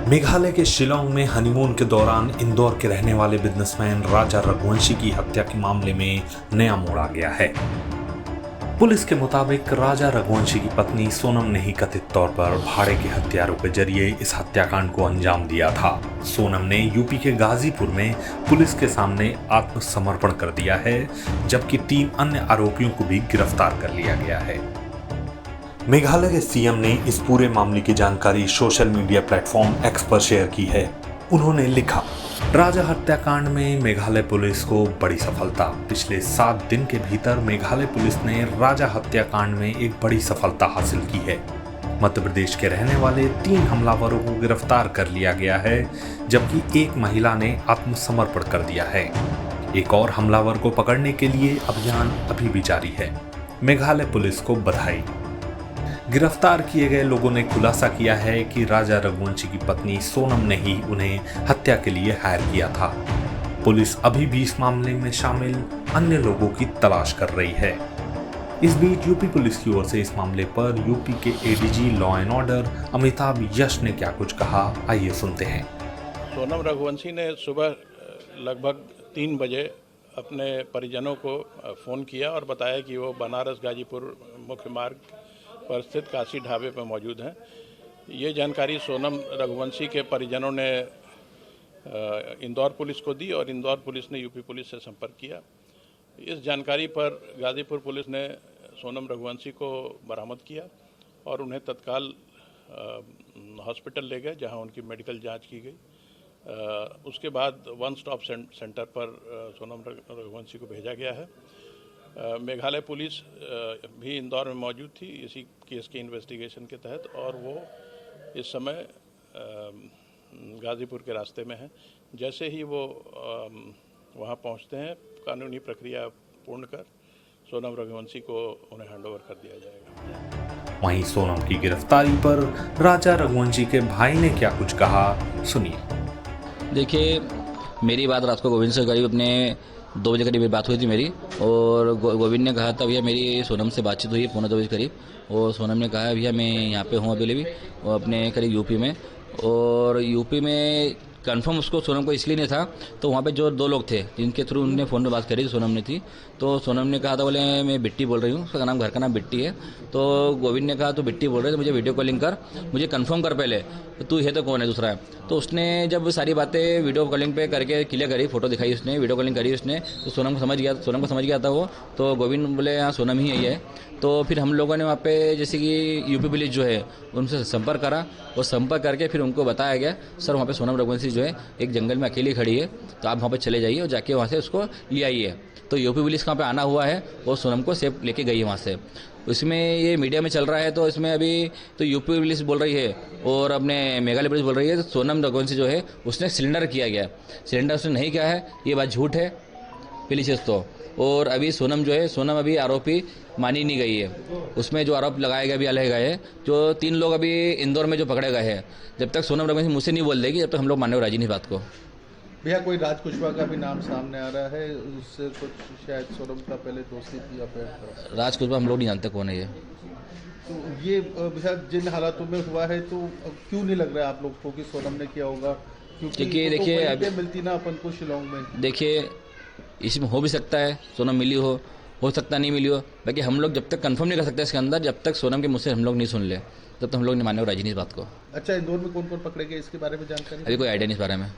मेघालय के शिलोंग में हनीमून के दौरान इंदौर के रहने वाले बिजनेसमैन राजा रघुवंशी की हत्या के मामले में नया मोड़ आ गया है। पुलिस के मुताबिक राजा रघुवंशी की पत्नी सोनम ने ही कथित तौर पर भाड़े के हत्यारों के जरिए इस हत्याकांड को अंजाम दिया था। सोनम ने यूपी के गाजीपुर में पुलिस के सामने आत्मसमर्पण कर दिया है, जबकि 3 अन्य आरोपियों को भी गिरफ्तार कर लिया गया है। मेघालय के सीएम ने इस पूरे मामले की जानकारी सोशल मीडिया प्लेटफॉर्म एक्स पर शेयर की है। उन्होंने लिखा, राजा हत्याकांड में मेघालय पुलिस को बड़ी सफलता। पिछले 7 दिन के भीतर मेघालय पुलिस ने राजा हत्याकांड में एक बड़ी सफलता हासिल की है। मध्य प्रदेश के रहने वाले 3 हमलावरों को गिरफ्तार कर लिया गया है, जबकि एक महिला ने आत्मसमर्पण कर दिया है। एक और हमलावर को पकड़ने के लिए अभियान अभी भी जारी है। मेघालय पुलिस को बधाई। गिरफ्तार किए गए लोगों ने खुलासा किया है कि राजा रघुवंशी की पत्नी सोनम ने ही उन्हें हत्या के लिए हायर किया था। पुलिस अभी भी इस मामले में शामिल अन्य लोगों की तलाश कर रही है। इस बीच यूपी पुलिस की ओर से इस मामले पर यूपी के ADG law and order Amitabh Yash ने क्या कुछ कहा, आइए सुनते हैं। सोनम रघुवंशी ने सुबह लगभग 3 बजे अपने परिजनों को फ़ोन किया और बताया कि वो बनारस गाजीपुर मुख्य मार्ग पर स्थित काशी ढाबे पर मौजूद हैं। ये जानकारी सोनम रघुवंशी के परिजनों ने इंदौर पुलिस को दी और इंदौर पुलिस ने यूपी पुलिस से संपर्क किया। इस जानकारी पर गाजीपुर पुलिस ने सोनम रघुवंशी को बरामद किया और उन्हें तत्काल हॉस्पिटल ले गए, जहां उनकी मेडिकल जांच की गई। उसके बाद वन स्टॉप सेंटर पर सोनम रघुवंशी को भेजा गया है। मेघालय पुलिस भी इंदौर में मौजूद थी इसी केस के इन्वेस्टिगेशन के तहत, और वो इस समय गाजीपुर के रास्ते में है। जैसे ही वो वहाँ पहुँचते हैं, कानूनी प्रक्रिया पूर्ण कर सोनम रघुवंशी को उन्हें हैंडओवर कर दिया जाएगा। वहीं सोनम की गिरफ्तारी पर राजा रघुवंशी के भाई ने क्या कुछ कहा, सुनिए। देखिए, मेरी बात रात को गोविंद से करीब अपने 2 बजे करीब बात हुई थी मेरी, और गोविंद ने कहा था भैया मेरी सोनम से बातचीत हुई है 1:45 बजे करीब, और सोनम ने कहा भैया मैं यहाँ पे हूँ अभी भी, और अपने करीब यूपी में। और यूपी में कंफर्म उसको सोनम को इसलिए नहीं था, तो वहाँ पे जो 2 लोग थे जिनके थ्रू उन्होंने फ़ोन पे बात करी, सोनम ने थी, तो सोनम ने कहा था बोले मैं बिट्टी बोल रही हूँ, उसका नाम घर का नाम बिट्टी है। तो गोविंद ने कहा तो बिट्टी बोल रहे तो मुझे वीडियो कॉलिंग कर, मुझे कंफर्म कर पहले तू है तो कौन है दूसरा है। तो उसने जब सारी बातें वीडियो कॉलिंग पे करके क्लियर करी, फोटो दिखाई उसने, वीडियो कॉलिंग करी उसने, तो सोनम को समझ गया था वो। तो गोविंद बोले हाँ सोनम ही है। तो फिर हम लोगों ने वहाँ पे जैसे कि यूपी पुलिस जो है उनसे संपर्क करा, और संपर्क करके फिर उनको बताया गया सर वहाँ पे सोनम रघुवंशी जो है एक जंगल में अकेली खड़ी है, तो आप वहाँ पे चले जाइए और जाके वहाँ से उसको ले आइए। तो यूपी पुलिस वहाँ पे आना हुआ है और सोनम को सेफ लेके गई है वहाँ से। इसमें ये मीडिया में चल रहा है, तो इसमें अभी तो यूपी पुलिस बोल रही है और अपने मेघालय पुलिस बोल रही है तो सोनम रघुवंशी जो है उसने सिलेंडर किया गया। सिलेंडर उसने नहीं किया है, ये बात झूठ है पहली चीज़ तो। और अभी सोनम जो है, सोनम अभी आरोपी मानी नहीं गई है। उसमें जो आरोप लगाए गए, अभी अलग गए हैं, जो 3 लोग अभी इंदौर में जो पकड़े गए हैं, जब तक सोनम रघुवंशी मुझसे नहीं बोल देगी, जब तक हम लोग मानने को राजी नहीं बात को। भैया कोई राज कुशवाहा का भी नाम सामने आ रहा है, उससे कुछ शायद सोनम का पहले दोस्ती थी या फिर राज कुशवाहा हम लोग नहीं जानते कौन है ये। तो ये भैया जिन हालातों में हुआ है, तो क्यों नहीं लग रहा है आप लोग को कि सोनम ने किया होगा? क्योंकि देखिए अभी मिलती ना अपन को शिलोंग में। देखिए इसमें हो भी सकता है सोनम मिली हो सकता नहीं मिली हो, बाकी हम लोग जब तक कंफर्म नहीं कर सकते इसके अंदर, जब तक सोनम के मुझसे हम लोग नहीं सुन ले तब तक हम लोग नहीं मानने को राजी नहीं इस बात को। अच्छा, इंदौर में कौन कौन पकड़े गए इसके बारे में जानकारी अभी कोई आइडिया नहीं इस बारे में।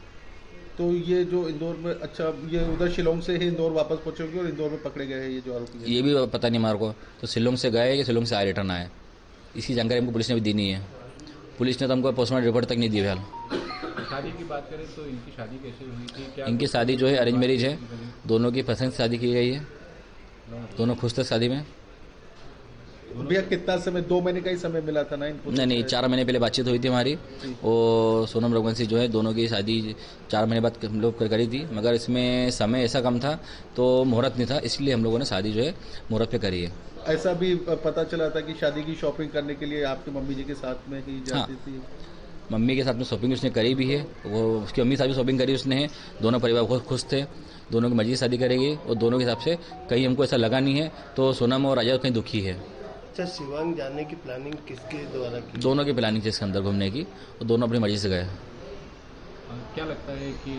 तो ये जो इंदौर में, अच्छा ये उधर शिलोंग से ही इंदौर वापस पहुंचेंगे और इंदौर में पकड़े गए हैं ये जो आरोपी? ये भी पता नहीं हमारे को, तो शिलोंग से गए कि शिलोंग से आए रिटर्न आए, इसकी जानकारी हमको पुलिस ने भी दी नहीं है। पुलिस ने तो हमको पोस्टमार्टम रिपोर्ट तक नहीं दी। फिलहाल शादी की बात करें तो इनकी शादी कैसे हुई थी? क्या इनकी शादी जो है अरेंज मैरिज है, दोनों की पसंद से शादी की गई है, दोनों खुश थे शादी में। भैया कितना समय, 2 महीने का ही समय मिला था ना इनको? नहीं 4 महीने पहले बातचीत हुई थी हमारी, और सोनम रघुवंशी जो है दोनों की शादी 4 महीने बाद हम लोग करी थी, मगर इसमें समय ऐसा कम था तो मुहूर्त नहीं था, इसलिए हम लोगों ने शादी जो है मुहूर्त पे करी है। ऐसा भी पता चला था कि शादी की शॉपिंग करने के लिए आपकी मम्मी जी के साथ में ही जाती थी? मम्मी के साथ में शॉपिंग उसने करी भी है, वो उसकी मम्मी के साथ भी शॉपिंग करी उसने है। दोनों परिवार बहुत खुश थे, दोनों की मर्जी से शादी करेगी, और दोनों के हिसाब से कहीं हमको ऐसा लगा नहीं है तो सोनम और राजा कहीं दुखी है। अच्छा, शिवांग जाने की प्लानिंग किसके द्वारा की? दोनों की प्लानिंग थी इसके अंदर घूमने की, और दोनों अपनी मर्जी से गए। क्या लगता है कि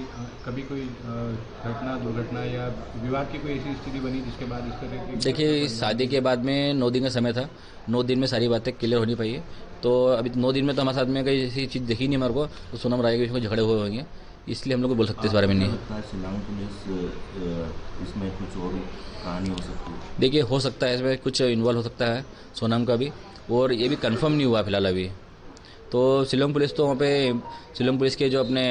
कभी कोई घटना दुर्घटना या विवाद की कोई ऐसी स्थिति बनी जिसके बाद इस तरह की? देखिए शादी के बाद में 9 दिन का समय था, 9 दिन में सारी बातें क्लियर होनी चाहिए। तो अभी 9 दिन में तो हमारे साथ में कई ऐसी चीज़ दिखी नहीं हमारे को, तो सोनम राय के बीच में झगड़े हुए होंगे, इसलिए हम लोग बोल सकते हैं इस बारे में नहीं। शिलांग पुलिस इसमें कुछ और कहानी हो सकती है? देखिए हो सकता है इसमें कुछ इन्वॉल्व हो सकता है सोनम का भी, और ये भी कंफर्म नहीं हुआ फिलहाल अभी। तो शिलोंग पुलिस तो वहाँ पे शिलोंग पुलिस के जो अपने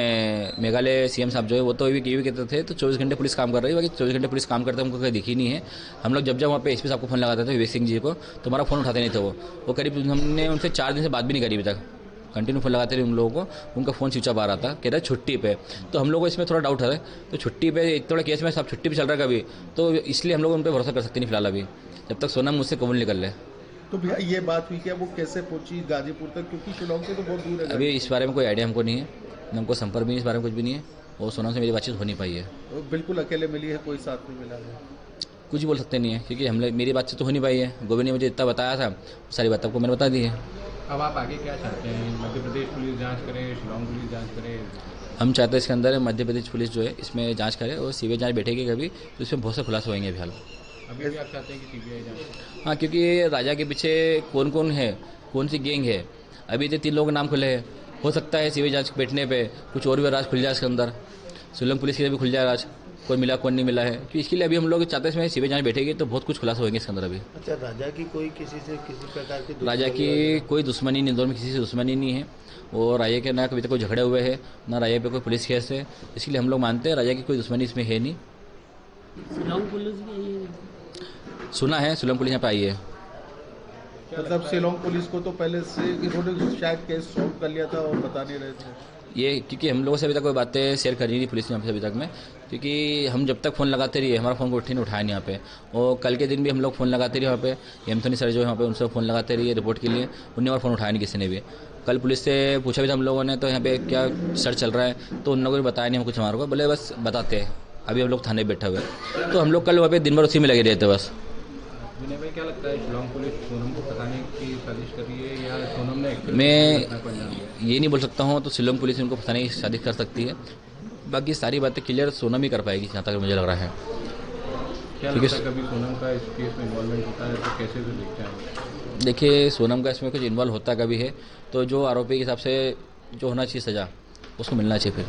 मेघालय सीएम साहब जो है वो तो ये भी कहते थे तो 24 घंटे पुलिस काम कर रही है, बाकी 24 घंटे पुलिस काम करते हमको कहीं दिखी नहीं है। हम लोग जब वहाँ पे एसपी साहब को फ़ोन लगाते थे विवेक सिंह जी को, तो हमारा फ़ोन उठाते नहीं थे वो करीब हमने उनसे 4 दिन से बात भी नहीं करी अभी तक। कंटिन्यू फ़ोन लगाते रहे उन लोगों को, उनका फ़ोन स्विच ऑफ आ रहा था, कह रहा छुट्टी पे। तो हम लोग को इसमें थोड़ा डाउट है, तो छुट्टी पे इतना बड़ा केस में सब छुट्टी पे चल रहा है कभी, तो इसलिए हम लोग उन पर भरोसा कर सकते नहीं फिलहाल अभी, जब तक सोनम मुझसे कबूल निकल ले। तो भैया ये बात हुई क्या, वो कैसे पहुंची गाजीपुर तक, क्योंकि शिलोंग से तो बहुत दूर है। अभी इस बारे में कोई आइडिया हमको नहीं है, हमको संपर्क भी नहीं, इस बारे में कुछ भी नहीं है, और सोनम से मेरी बातचीत हो नहीं पाई है। तो बिल्कुल अकेले मिली है, कोई साथ में मिला है? कुछ बोल सकते नहीं है, क्योंकि हम मेरी बातचीत तो हो नहीं पाई है। गोविंद ने मुझे इतना बताया था, सारी बात आपको मैंने बता दी है। अब आप आगे क्या चाहते हैं? मध्य प्रदेश पुलिस जांच करे, शिलोंग पुलिस जांच करे? हम चाहते हैं इसके अंदर मध्य प्रदेश पुलिस जो है इसमें जांच करे, और सीबीआई जांच बैठेगी कभी तो इसमें बहुत से खुलासे होंगे फिलहाल। अभी भी आप चाहते हैं कि सीबीआई जांच? हाँ, क्योंकि राजा के पीछे कौन कौन है, कौन सी गैंग है, अभी तो 3 लोगों के नाम खुले हैं। हो सकता है सीबीआई जांच बैठने पे कुछ और भी राज खुल जाए इसके अंदर, शिलोंग पुलिस के भी खुल जाए राज, कौन मिला कौन नहीं मिला है। तो इसके लिए अभी हम लोग चाहते हैं इसमें सीबीआई जांच बैठेगी तो बहुत कुछ खुलासा होंगे इसके अंदर अभी। अच्छा, राजा की कोई किसी से किसी प्रकार की राजा की कोई दुश्मनी नहीं, इंदौर में किसी से दुश्मनी नहीं है, और राजा के ना कभी तक कोई झगड़े हुए हैं, ना राजा पे कोई पुलिस केस है, इसलिए हम लोग मानते हैं राजा की कोई दुश्मनी इसमें है नहीं। शिलोंग पुलिस भी आई है? सुना है शिलोंग पुलिस यहाँ पे आई है। मतलब शिलोंग पुलिस को तो पहले से इन्होंने शायद केस सॉल्व कर लिया था और बता नहीं रहे थे ये, क्योंकि हम लोगों से अभी तक कोई बातें शेयर करी नहीं पुलिस ने हमसे अभी तक में, क्योंकि हम जब तक फ़ोन लगाते रहिए हमारा फ़ोन को उठाया नहीं यहाँ पे। और कल के दिन भी हम लोग फ़ोन लगाते रहिए वहाँ पे, एमथोनी सर जो है वहाँ पे उनसे फ़ोन लगाते रहिए रिपोर्ट के लिए, उन्होंने हमारा फ़ोन उठाया नहीं किसी ने भी। कल पुलिस से पूछा भी था हम लोगों ने, तो यहाँ पे क्या सर्च चल रहा है, तो उन लोगों ने बताया नहीं हम कुछ हमारे को, बोले बस बताते हैं, अभी हम लोग थाने बैठे हुए। तो हम लोग कल वहाँ पे दिन भर उसी में लगे रहते बस। विनय भाई, क्या लगता है शिलोंग पुलिस सोनम को फंसाने की साजिश कर रही है, या सोनम ने मैं ये नहीं बोल सकता हूँ, तो शिलोंग पुलिस उनको फंसाने की शादी कर सकती है, बाकी सारी बातें क्लियर सोनम ही कर पाएगी जहाँ तक मुझे लग रहा है। क्या लगता है कभी सोनम का इस केस में इन्वॉल्वमेंट होता है तो कैसे से देखते हैं? देखिए सोनम का इसमें कुछ इन्वॉल्व होता कभी है तो जो आरोपी के हिसाब से जो होना चाहिए सज़ा उसको मिलना चाहिए। फिर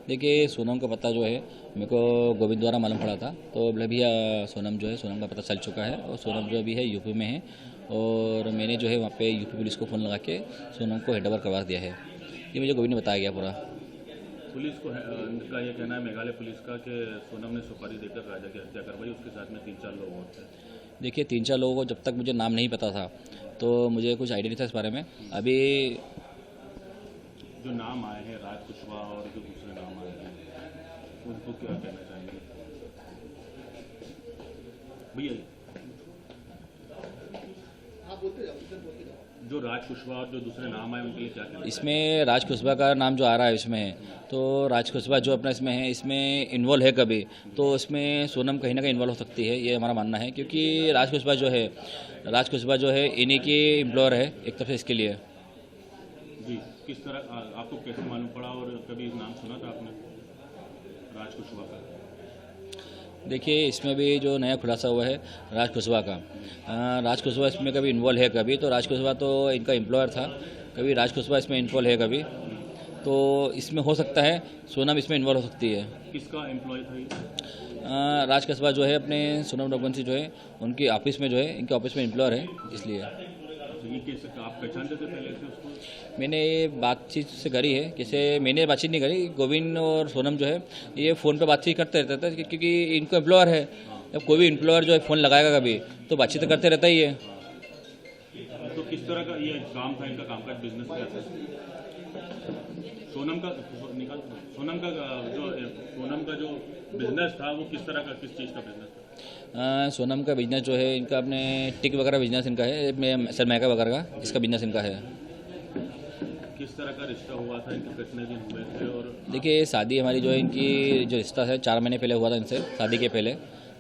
देखिए सोनम का पता जो है मेरे को गोविंद द्वारा मालूम पड़ा था, तो बोले भैया सोनम जो है, सोनम का पता चल चुका है, और सोनम जो अभी है यूपी में है, और मैंने जो है वहाँ पे यूपी पुलिस को फ़ोन लगा के सोनम को हैंडओवर करवा दिया है। ये मुझे गोविंद ने बताया गया पूरा। पुलिस को का ये कहना है, मेघालय पुलिस का, कि सोनम ने सुपारी देकर राजा की हत्या करवाई, उसके साथ में 3-4 लोग और थे। देखिए 3-4 लोगों को जब तक मुझे नाम नहीं पता था तो मुझे कुछ आइडिया नहीं था इस बारे में। अभी जो नाम आए हैं राज कुशवाहा और जो दूसरे नाम आए हैं उनको क्या कहना चाहेंगे भैया? जो राज कुशवाहा और जो दूसरे नाम आए उनके लिए क्या कहना? इसमें राज कुशवाहा का नाम जो आ रहा है इसमें, तो राज कुशवाहा जो अपना इसमें है, इसमें इन्वॉल्व है कभी, तो इसमें सोनम कहीं ना कहीं इन्वॉल्व हो सकती है, ये हमारा मानना है। क्योंकि राज कुशवाहा जो है इन्हीं की एम्प्लॉयर है एक तरफ से इसके लिए। जी, किस तरह आपको कैसे मालूम पड़ा, और कभी नाम सुना था आपने राज कुशवाहा का? देखिए इसमें भी जो नया खुलासा हुआ है राज कुशवाहा का, राज कुशवाहा इसमें कभी इन्वॉल्व है कभी, तो राज कुशवाहा तो इनका एम्प्लॉयर था, कभी राज कुशवाहा इसमें इन्वॉल्व है कभी, तो इसमें हो सकता है सोनम इसमें इन्वॉल्व हो सकती है। किसका एम्प्लॉय था ये? राज कुशवाहा जो है अपने सोनम रघुवंशी जो है उनकी ऑफिस में जो है, इनके ऑफिस में एम्प्लॉयर है इसलिए। ये कैसे आप पहचानते थे पहले से उसको? मैंने बातचीत से करी है, कैसे मैंने बातचीत नहीं करी, गोविंद और सोनम जो है ये फ़ोन पे बातचीत करते रहते थे, क्योंकि इनको एम्प्लॉयर है, जब कोई भी एम्प्लॉयर जो है फ़ोन लगाएगा कभी तो बातचीत तो करते रहता ही है। तो किस तरह का ये काम था इनका, कामकाज बिजनेस क्या था? सोनम का जो बिजनेस था वो किस तरह का, किस चीज़ का बिजनेस था? सोनम का बिजनेस जो है इनका अपने टिक वगैरह बिजनेस इनका है, सरमाइका वगैरह का इसका बिजनेस इनका है। किस तरह का रिश्ता हुआ था इनके, कितने दिन हुए थे? और देखिए शादी हमारी जो है इनकी जो रिश्ता है 4 महीने पहले हुआ था इनसे, शादी के पहले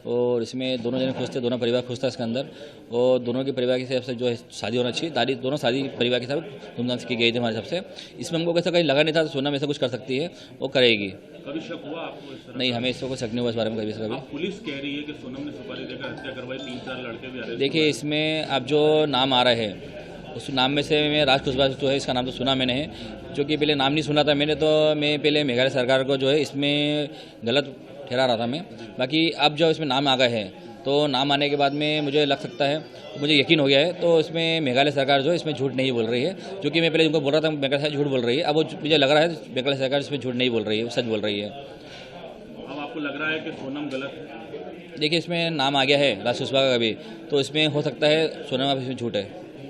और इसमें दोनों जने खुश थे, दोनों परिवार खुश था इसके अंदर, और दोनों के परिवार के हिसाब से जो है शादी होना चाहिए। दोनों शादी परिवार के साथ धूमधाम से की गई थी हमारे हिसाब से। इसमें हमको कैसा कहीं लगा नहीं था सोनम ऐसा कुछ कर सकती है, वो करेगी। कभी शक हुआ आपको इस तरह? नहीं, हमें इसको कोई शक नहीं हुआ इस बारे में कभी से कभी। पुलिस कह रही है कि सोनम ने सुपारी देकर हत्या करवाई, 3-4 लड़के भी अरेस्ट। देखिए, इसमें अब जो नाम आ रहा है उस नाम में से मैं राज कुशवाहा जो है इसका नाम तो सुना मैंने है, जो कि पहले नाम नहीं सुना था मैंने, तो मैं पहले मेघालय सरकार को जो है इसमें गलत ठहरा रहा था मैं। बाकी अब जो इसमें नाम आ गए हैं तो नाम आने के बाद में मुझे लग सकता है, मुझे यकीन हो गया है, तो इसमें मेघालय सरकार जो है इसमें झूठ नहीं बोल रही है। जो कि मैं पहले उनको बोल रहा था मेघालय सरकार झूठ बोल रही है, अब वो मुझे लग रहा है मेघालय सरकार इसमें झूठ नहीं बोल रही है, सच बोल रही है। अब आपको लग रहा है कि सोनम गलत है? देखिए, इसमें नाम आ गया है राज कुशवाहा का भी, तो इसमें हो सकता है सोनम अब इसमें झूठ है।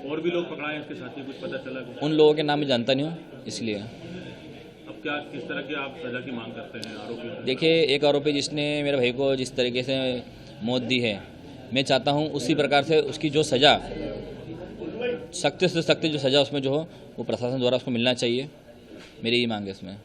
और भी लोग पकड़ाए हैं इसके साथ ही, कुछ पता चला कुछ? उन लोगों के नाम मैं जानता नहीं हूँ, इसलिए। अब क्या किस तरह की आप सजा की मांग करते हैं आरोपी? देखिए, एक आरोपी जिसने मेरे भाई को जिस तरीके से मौत दी है, मैं चाहता हूँ उसी प्रकार से उसकी जो सज़ा, सख्त से सख्त जो सज़ा उसमें जो हो वो प्रशासन द्वारा उसको मिलना चाहिए, मेरी ये मांग है इसमें।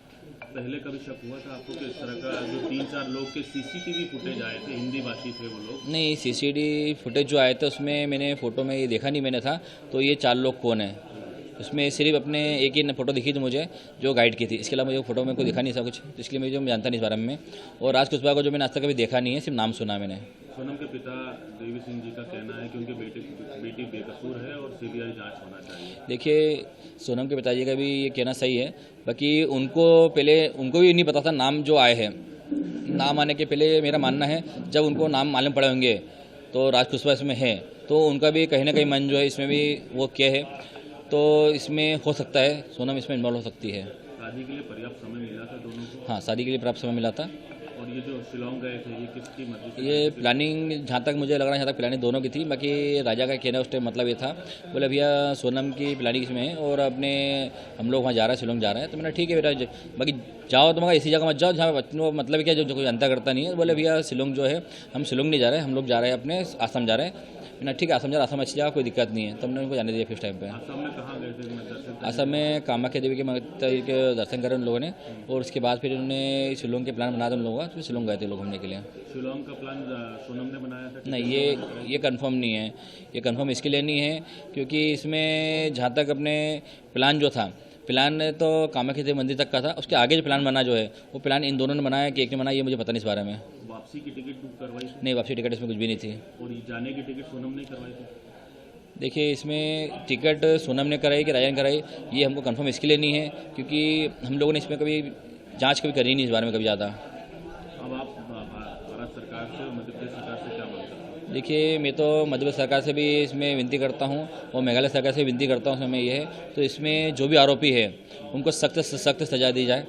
पहले कभी शक हुआ था आपको कि इस तरह का जो 3-4 लोग के सीसीटीवी फुटेज आए थे, हिंदी भाषी थे वो लोग? नहीं, सीसीटीवी फुटेज जो आए थे उसमें मैंने फ़ोटो में ये देखा नहीं मैंने था, तो ये 4 लोग कौन है उसमें सिर्फ अपने एक ही फ़ोटो दिखी थी मुझे जो गाइड की थी, इसके अलावा मुझे फ़ोटो में कोई दिखा नहीं था कुछ, इसलिए मुझे जानता नहीं इस बारे में। और राज कुशवाहा को जो मैंने आज तक कभी देखा नहीं है, सिर्फ नाम सुना मैंने। सोनम के पिता देवी सिंह जी का कहना है कि उनकी बेटी बेकसूर है और सीबीआई जांच होना चाहिए। देखिए, सोनम के पिताजी का भी ये कहना सही है, बाकी उनको भी नहीं पता था नाम जो आए हैं। नाम आने के पहले मेरा मानना है जब उनको नाम मालूम पड़े होंगे तो राज कुशवाहा इसमें है, तो उनका भी कहीं ना कहीं मन जो है इसमें भी वो क्या है, तो इसमें हो सकता है सोनम इसमें इन्वॉल्व हो सकती है। शादी के लिए पर्याप्त समय मिला था दोनों को? हाँ, शादी के लिए पर्याप्त समय मिला था। और ये जो शिलोंग गए थे ये किसकी मर्जी से? ये प्लानिंग जहाँ तक मुझे लग रहा है जहाँ तक प्लानिंग दोनों की थी, बाकी राजा का कहना उस टाइम मतलब ये था, बोले भैया सोनम की प्लानिंग इसमें है और अपने हम लोग वहाँ जा रहे हैं, शिलोंग जा रहे हैं। तो मैंने ठीक है बेटा, बाकी जाओ तो मगर इसी जगह मत जाओ जहाँ मतलब क्या जो कोई अंतर करता नहीं है। बोले भैया शिलोंग जो है, हम शिलोंग नहीं जा रहे हैं, हम लोग जा रहे हैं अपने आसाम जा रहे हैं। मैंने ठीक है आसाम जा रहे, आसाम अच्छी जगह, कोई दिक्कत नहीं है। तो हमने उनको जाने दिया फिर टाइम पे। आसाम में कहाँ गए थे? आसाम में कामाख्या देवी के मंदिर के दर्शन करे उन लोगों ने, और उसके बाद फिर उन्होंने शिलोंग के प्लान बना था उन लोगों का, तो शिलोंग गए थे लोग घूमने के लिए। शिलोंग का प्लान सोनम ने बनाया था? नहीं, ये कंफर्म नहीं है। ये कंफर्म इसके लिए नहीं है क्योंकि इसमें जहाँ तक अपने प्लान जो था, प्लान तो कामाख्या देवी मंदिर तक का था, उसके आगे जो प्लान बना जो है वो प्लान इन दोनों ने बनाया कि एक ने बनाया, ये मुझे पता नहीं इस बारे में। वापसी की टिकट बुक करवाई थी? नहीं, वापसी टिकट इसमें कुछ भी नहीं थी। और जाने की टिकट सोनम ने करवाई थी? देखिए, इसमें टिकट सोनम ने कराई कि राजा ने कराई, ये हमको कंफर्म इसके लिए नहीं है क्योंकि हम लोगों ने इसमें कभी जांच कभी करी नहीं इस बारे में कभी ज़्यादा। अब आप भारत सरकार से, मध्य प्रदेश सरकार से क्या मांग करते हैं? देखिए, मैं तो मध्य प्रदेश सरकार से भी इसमें विनती करता हूँ और मेघालय सरकार से विनती करता हूँ, उसमें ये है तो इसमें जो भी आरोपी है उनको सख्त से सख्त सजा दी जाए।